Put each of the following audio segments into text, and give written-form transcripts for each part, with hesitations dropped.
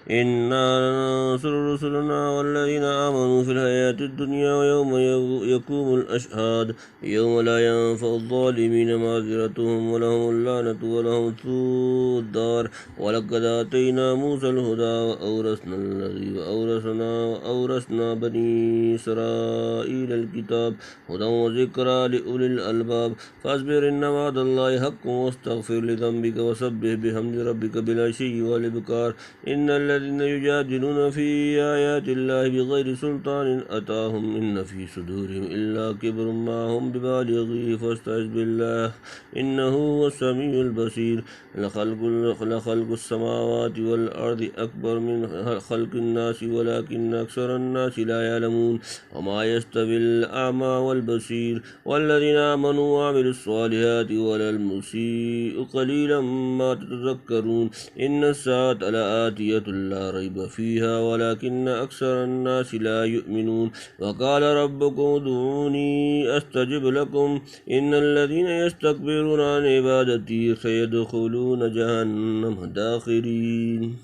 إنا لننصر رسلنا والذين آمنوا في الحياة الدنيا ويوم يقوم الأشهاد يوم لا ينفع الظالمين معذرتهم ولهم اللعنة ولهم سوء الدار ولقد آتينا موسى الهدى وأورثنا بني إسرائيل الكتاب هدى وذكرى لأولي الألباب فاصبر إن وعد الله حق واستغفر لذنبك وسبح بحمد ربك بالعشي والإبكار إن الذين يجادلون في آيات الله بغير سلطان أتاهم إن في صدورهم إلا كبر ما هم ببالغيه فاستعذ بالله إنه هو السميع البصير لخلق السماوات والأرض أكبر من خلق الناس ولكن أكثر الناس لا يعلمون وما يستوي الأعمى والبصير والذين آمنوا وعملوا الصالحات ولا المسيء قليلا ما تتذكرون إن الساعة لآتية لا ريب فيها ولكن أكثر الناس لا يؤمنون وقال ربكم ادعوني أستجب لكم إن الذين يستكبرون عن عبادتي سيدخلون جهنم داخرين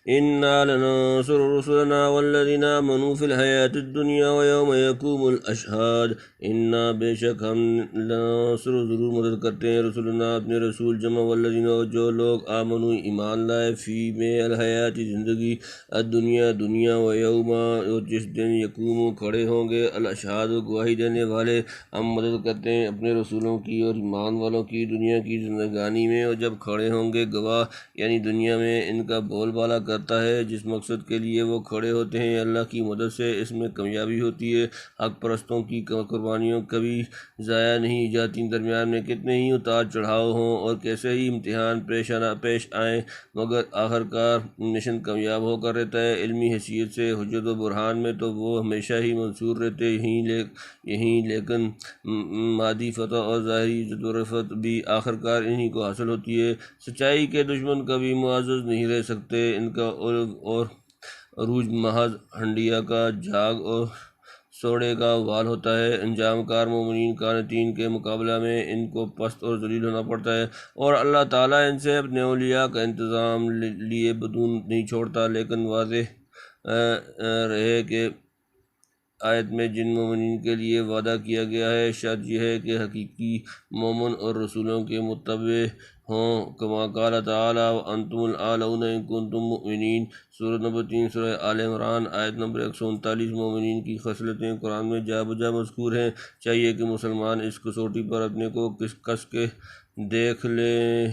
إنا لننصر رسلنا والذين آمنوا في الحياة الدنيا ويوم يقوم الأشهاد إنا بے شک ہم لننصر ضرور مدد کرتے ہیں رسولنا اپنے رسول جمع والذین جو لوگ آمنوا ایمان لائے فی میں الحیات زندگی الدنیا دنیا ویوم جس دن یقوم کھڑے ہوں گے الاشہاد گواہی دینے والے ہم مدد کرتے ہیں اپنے رسولوں کی اور ایمان والوں کی دنیا کی زندگانی میں اور جب کھڑے ہوں گے گواہ یعنی دنیا میں ان کا بول بالا کرتا ہے جس مقصد کے لیے وہ کھڑے ہوتے ہیں اللہ کی مدد سے اس میں کامیابی ہوتی ہے حق پرستوں کی قربانیوں کبھی ضائع نہیں جاتی درمیان میں کتنے ہی اتار چڑھاؤ ہوں اور کیسے ہی امتحان پیش آئیں مگر آخر کار مشن کامیاب ہو کر رہتا ہے علمی حیثیت سے حجت و برہان میں تو وہ ہمیشہ ہی منصور رہتے یہیں لیکن مادی فتح اور ظاہری عزت و رفعت بھی آخر کار انہی کو حاصل ہوتی ہے سچائی کے دشمن کبھی معزز نہیں رہ سکتے ان کا اور عروج محض ہنڈیا کا جھاگ اور سوڑے کا وال ہوتا ہے انجام کار مومنین قانتین کے مقابلہ میں ان کو پست اور ذلیل ہونا پڑتا ہے اور اللہ تعالیٰ ان سے اپنے اولیاء کا انتظام لیے بدون نہیں چھوڑتا لیکن واضح رہے کہ آیت میں جن مومنین کے لیے وعدہ کیا گیا ہے شرط یہ ہے کہ حقیقی مومن اور رسولوں کے متبع ہوں کما قال تعالیٰ وانتم الاعلون ان کنتم مؤمنین سورۃ نمبر 3 سورہ آل عمران آیت نمبر 139 مومنین کی خصلتیں قرآن میں جا بجا مذکور ہیں چاہیے کہ مسلمان اس کسوٹی پر اپنے کو کس کے دیکھ لیں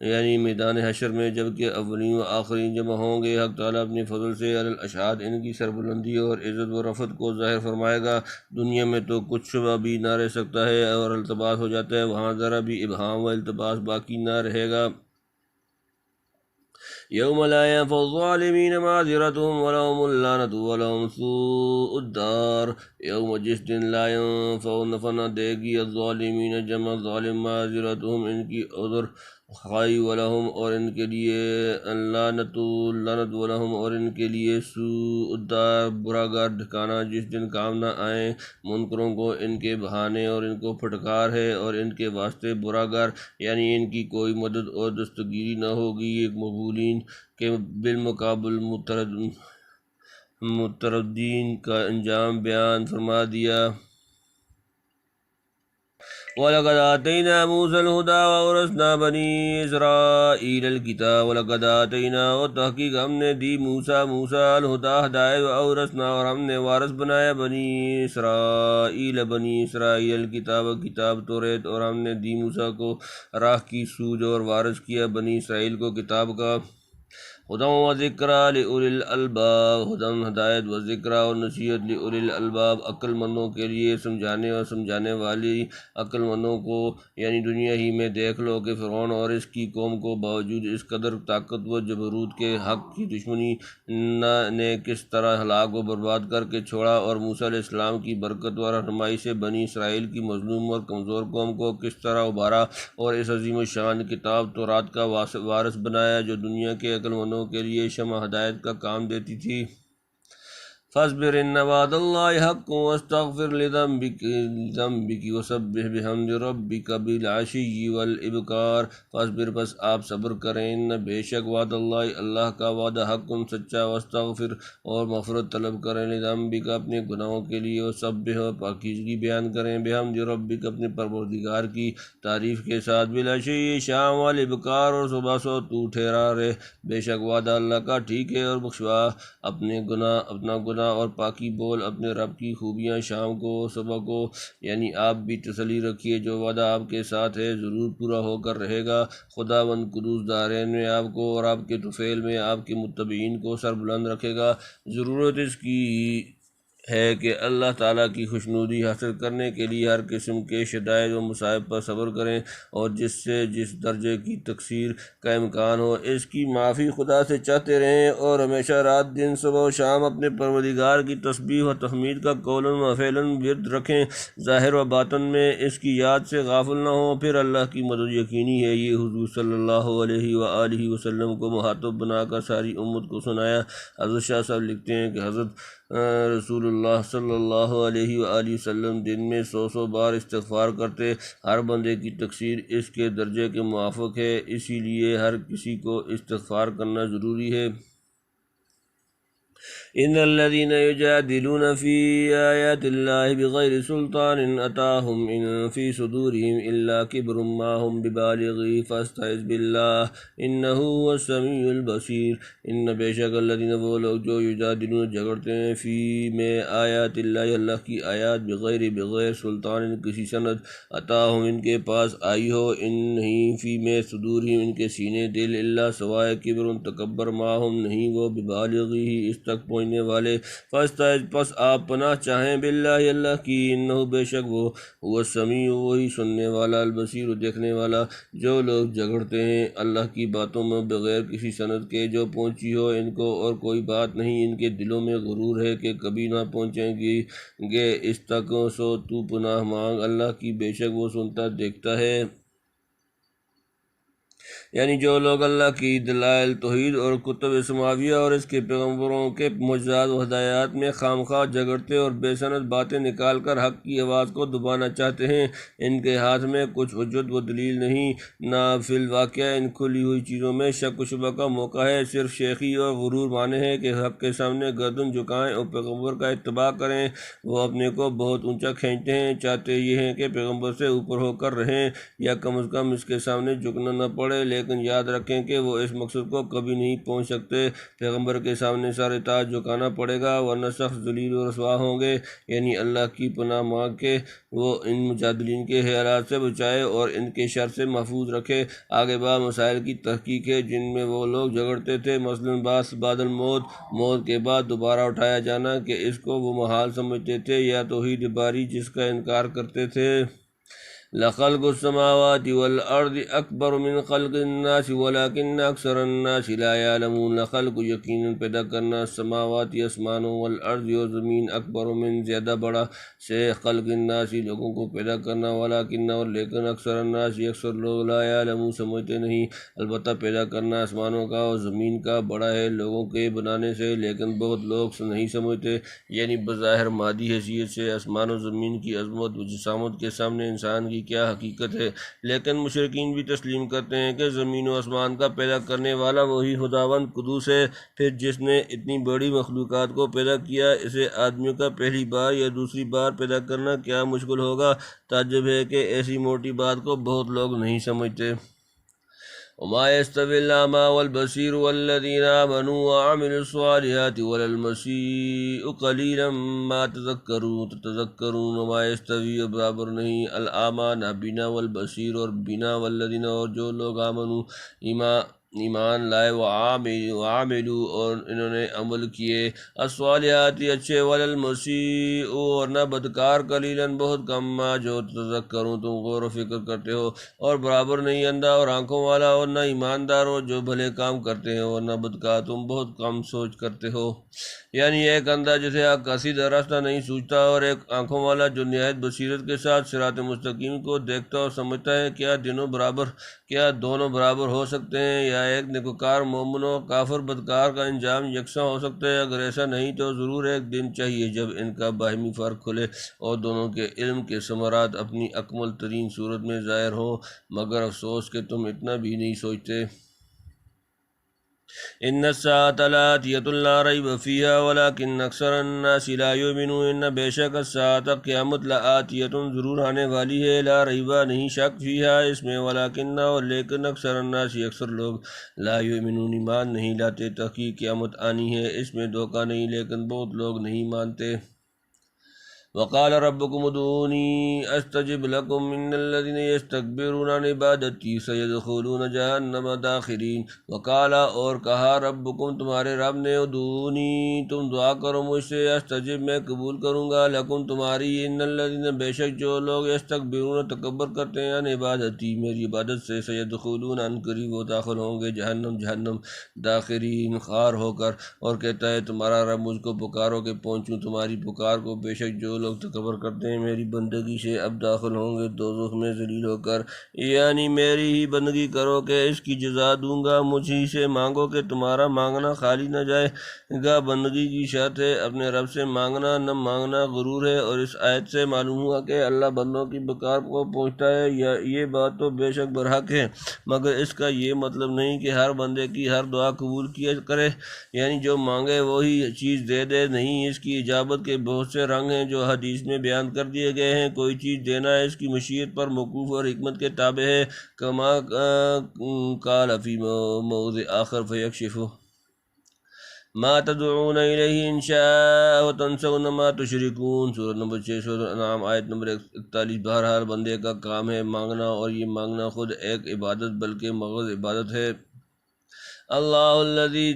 یعنی میدان حشر میں جبکہ اولین و آخرین جمع ہوں گے حق تعالیٰ اپنے فضل سے علی الاشہاد ان کی سربلندی اور عزت و رفعت کو ظاہر فرمائے گا دنیا میں تو کچھ شبہ بھی نہ رہ سکتا ہے اور التباس ہو جاتا ہے وہاں ذرا بھی ابہام و التباس باقی نہ رہے گا یوم لا ينفع الظالمین معذرتهم ولهم اللعنة ولهم سوء الدار یوم جس دن لا ينفع نفع نہ دے گی الظالمین جمع ظالم معذرتهم ان کی عذر خائی ولہم اور ان کے لیے لعنت ولہم اور ان کے لیے سوء الدار برا گار ٹھکانہ جس دن کام نہ آئیں منکروں کو ان کے بہانے اور ان کو پھٹکار ہے اور ان کے واسطے برا گار یعنی ان کی کوئی مدد اور دستگیری نہ ہوگی ایک مقبولین کے بالمقابل متردین کا انجام بیان فرما دیا وَلَقَدْ آتَيْنَا مُوسَى الْهُدَىٰ وَأَوْرَثْنَا بَنِي إِسْرَائِيلَ الْكِتَابَ وَلَقَدْ آتَيْنَا اور تحقیق ہم نے دی موسیٰ الہدیٰ ہدایت وَأَوْرَثْنَا اور ہم نے وارث بنایا بنی اسرائیل کتاب توریت اور ہم نے دی موسیٰ کو راہ کی سوجھ اور وارث کیا بنی اسرائیل کو کتاب کا ہدی و ذکریٰ لأولی الالباب ہدی ہدایت و ذکریٰ اور نصیحت لأولی الالباب عقل مندوں کے لیے سمجھانے اور سمجھانے والی عقل مندوں کو یعنی دنیا ہی میں دیکھ لو کہ فرعون اور اس کی قوم کو باوجود اس قدر طاقت و جبروت کے حق کی دشمنی نے کس طرح ہلاک و برباد کر کے چھوڑا اور موسیٰ علیہ السلام کی برکت و رہنمائی سے بنی اسرائیل کی مظلوم اور کمزور قوم کو کس طرح ابھارا اور اس عظیم الشان کتاب تورات کا وارث بنایا جو دنیا کے عقل مندوں کے لیے شمع ہدایت کا کام دیتی تھی فاصبر ان وعد اللہ حق واستغفر لذنبک وسبح بحمد ربک بالعشی والابکار۔ فاصبر، بس آپ صبر کریں، ان بے شک وعد اللہ کا وعدہ حق سچا، واستغفر اور مغفرت طلب کریں، لذنبک اپنے گناہوں کے لیے، وسبح اور پاکیزگی بیان کریں، بحمد ربک اپنے پروردگار کی تعریف کے ساتھ، بالعشی شام والابکار اور صبح سو تو ٹھہرا رہے، بے شک وعدہ اللہ کا ٹھیک ہے، اور بخشوا اپنا گناہ اور پاکی بول اپنے رب کی خوبیاں شام کو صبح کو، یعنی آپ بھی تسلی رکھیے، جو وعدہ آپ کے ساتھ ہے ضرور پورا ہو کر رہے گا۔ خداوند قدوس دارین میں آپ کو اور آپ کے طفیل میں آپ کے متبعین کو سر بلند رکھے گا۔ ضرورت اس کی ہے کہ اللہ تعالیٰ کی خوشنودی حاصل کرنے کے لیے ہر قسم کے شدائد و مصائب پر صبر کریں، اور جس درجے کی تقصیر کا امکان ہو اس کی معافی خدا سے چاہتے رہیں، اور ہمیشہ رات دن صبح و شام اپنے پروردگار کی تسبیح و تحمید کا قولاً و فعلاً ورد رکھیں، ظاہر و باطن میں اس کی یاد سے غافل نہ ہوں، پھر اللہ کی مدد یقینی ہے۔ یہ حضور صلی اللہ علیہ وآلہ وسلم کو مخاطب بنا کر ساری امت کو سنایا۔ حضرت شاہ صاحب لکھتے ہیں کہ حضرت رسول اللہ صلی اللہ علیہ وآلہ وسلم دن میں 100 بار استغفار کرتے، ہر بندے کی تقصیر اس کے درجے کے موافق ہے، اسی لیے ہر کسی کو استغفار کرنا ضروری ہے۔ ان الذين يجادلون في آيات الله بغير سلطان أتاهم إن في صدورهم إلا كبر ما هم ببالغه فاستعذ بالله إنه هو السميع البصير۔ ان بے شک الذين وہ لوگ جو یجادلون جھگڑتے ہیں فی میں آیات اللہ کی آیات بغیر سلطان کسی سند، عطاہم ان کے پاس آئی ہو، ان نہیں فی میں صدورہم ان کے سینے دل، اللہ سوائے کبر تکبر، ماہم نہیں وہ ببالغی اس تک پہنچنے والے، پس آپ پناہ چاہیں باللہ اللہ کی، انہو بے شک وہ هو السمیع وہی سننے والا، البصیر دیکھنے والا۔ جو لوگ جھگڑتے ہیں اللہ کی باتوں میں بغیر کسی سند کے جو پہنچی ہو ان کو اور کوئی بات نہیں، ان کے دلوں میں غرور ہے کہ کبھی نہ پہنچیں گے اس تک، سو تو پناہ مانگ اللہ کی، بے شک وہ سنتا دیکھتا ہے۔ یعنی جو لوگ اللہ کی دلائل توحید اور کتب سماویہ اور اس کے پیغمبروں کے معجزات و ہدایات میں خامخواہ جھگڑتے اور بے سند باتیں نکال کر حق کی آواز کو دبانا چاہتے ہیں، ان کے ہاتھ میں کچھ حجت و دلیل نہیں، نہ فی الواقع ان کھلی ہوئی چیزوں میں شک و شبہ کا موقع ہے، صرف شیخی اور غرور مانے ہیں کہ حق کے سامنے گردن جھکائیں اور پیغمبر کا اتباع کریں۔ وہ اپنے کو بہت اونچا کھینچتے ہیں، چاہتے یہ ہیں کہ پیغمبر سے اوپر ہو کر رہیں، یا کم از کم اس کے سامنے جھکنا نہ پڑے، لیکن یاد رکھیں کہ وہ اس مقصد کو کبھی نہیں پہنچ سکتے۔ پیغمبر کے سامنے سارے تاج جھکانا پڑے گا، ورنہ سخت ذلیل و رسوا ہوں گے۔ یعنی اللہ کی پناہ مانگ کے وہ ان مجادلین کے خیالات سے بچائے اور ان کے شر سے محفوظ رکھے۔ آگے بعض مسائل کی تحقیق ہے جن میں وہ لوگ جھگڑتے تھے، مثلاً بعث بعد الموت، موت کے بعد دوبارہ اٹھایا جانا، کہ اس کو وہ محال سمجھتے تھے، یا توحید باری جس کا انکار کرتے تھے۔ لخلق السماوات والارض اکبر من خلق الناس ولكن اکثر الناس لا يعلمون۔ لخلق یقیناً پیدا کرنا، السماوات آسمانوں، والارض اور زمین، اکبر من زیادہ بڑا سے، خلق الناس لوگوں کو پیدا کرنا، ولكن اور لیکن اکثر الناس اکثر لوگ لا يعلمون سمجھتے نہیں۔ البتہ پیدا کرنا آسمانوں کا اور زمین کا بڑا ہے لوگوں کے بنانے سے، لیکن بہت لوگ نہیں سمجھتے۔ یعنی بظاہر مادی حیثیت سے آسمان و زمین کی عظمت و جسامت کے سامنے انسان کی کیا حقیقت ہے، لیکن مشرکین بھی تسلیم کرتے ہیں کہ زمین و آسمان کا پیدا کرنے والا وہی خداوند قدوس ہے۔ پھر جس نے اتنی بڑی مخلوقات کو پیدا کیا، اسے آدمیوں کا پہلی بار یا دوسری بار پیدا کرنا کیا مشکل ہوگا؟ تعجب ہے کہ ایسی موٹی بات کو بہت لوگ نہیں سمجھتے۔ وما يستوي الأعمى والبصير والذين آمنوا وعملوا الصالحات ولا المسيء قليلا ما تتذكرون۔ وما يستوي برابر نہیں، الأعمى نابینا، والبصیر اور بینا، والذین اور جو لوگ آمنوا ایمان لائے، وعاملوا اور انہوں نے عمل کیے، الصالحات اچھے، وللمسیء اور نہ بدکار، قلیلاً بہت کم، ما جو تذکرون تم غور و فکر کرتے ہو۔ اور برابر نہیں اندھا اور آنکھوں والا، اور نہ ایماندار اور جو بھلے کام کرتے ہیں، اور نہ بدکار تم بہت کم سوچ کرتے ہو۔ یعنی ایک اندھا جسے آپ کا سیدھا راستہ نہیں سوچتا، اور ایک آنکھوں والا جو نہایت بصیرت کے ساتھ صراط مستقیم کو دیکھتا اور سمجھتا ہے، کیا دونوں برابر ہو سکتے ہیں؟ کیا ایک نیکوکار مومن و کافر بدکار کا انجام یکساں ہو سکتا ہے؟ اگر ایسا نہیں تو ضرور ایک دن چاہیے جب ان کا باہمی فرق کھلے اور دونوں کے علم کے ثمرات اپنی اکمل ترین صورت میں ظاہر ہوں، مگر افسوس کہ تم اتنا بھی نہیں سوچتے۔ ان الساعۃ لآتیۃ لا ریب فیہا ولکن اکثر الناس لا یؤمنون۔ بے شک الساعۃ قیامت لآتیۃ ضرور آنے والی ہے، لا ریب نہیں شک فیہا اس میں، ولکن اور لیکن اکثر الناس اکثر لوگ لا یؤمنون ایمان نہیں لاتے۔ تحقیق قیامت آنی ہے، اس میں دھوکہ نہیں، لیکن بہت لوگ نہیں مانتے۔ وقال ربكم ادعوني استجب لكم ان الذين يستكبرون عن عبادتي سيدخلون جہنم داخرین۔ وقال اور کہا ربکم تمہارے رب نے، ادعونی تم دعا کرو مجھ سے، استجب میں قبول کروں گا، لکم تمہاری، ان الذين بے شک جو لوگ یستکبرون تکبر کرتے ہیں، عن عبادتی میری عبادت سے، سیدخلون ان قریب وہ داخل ہوں گے جہنم داخرین خوار ہو کر۔ اور کہتا ہے تمہارا رب مجھ کو پکارو کہ پہنچوں تمہاری پکار کو، بے شک جو لوگ تکبر کرتے ہیں میری بندگی سے اب داخل ہوں گے دوزخ میں ذلیل ہو کر۔ یعنی میری ہی بندگی کرو کہ اس کی جزا دوں گا، مجھ ہی سے مانگو کہ تمہارا مانگنا خالی نہ جائے گا۔ بندگی کی شرط ہے اپنے رب سے مانگنا، نہ مانگنا غرور ہے۔ اور اس آیت سے معلوم ہوا کہ اللہ بندوں کی پکار کو پہنچتا ہے، یہ بات تو بے شک برحق ہے، مگر اس کا یہ مطلب نہیں کہ ہر بندے کی ہر دعا قبول کیا کرے، یعنی جو مانگے وہی چیز دے دے، نہیں، اس کی اجابت کے بہت سے رنگ ہیں جو حدیث میں بیان کر دیے گئے ہیں۔ کوئی چیز دینا ہے اس کی مشیت پر موقوف اور حکمت کے تابع ہے، کما قال فی موضع آخر فیکشف ما تدعون الیہ ان شاء وتنسون ما تشرکون۔ سورۃ نمبر 6 سورۃ انعام آیت نمبر 41۔ بہرحال بندے کا کام ہے مانگنا، اور یہ مانگنا خود ایک عبادت بلکہ محض عبادت ہے۔ اللہ الذی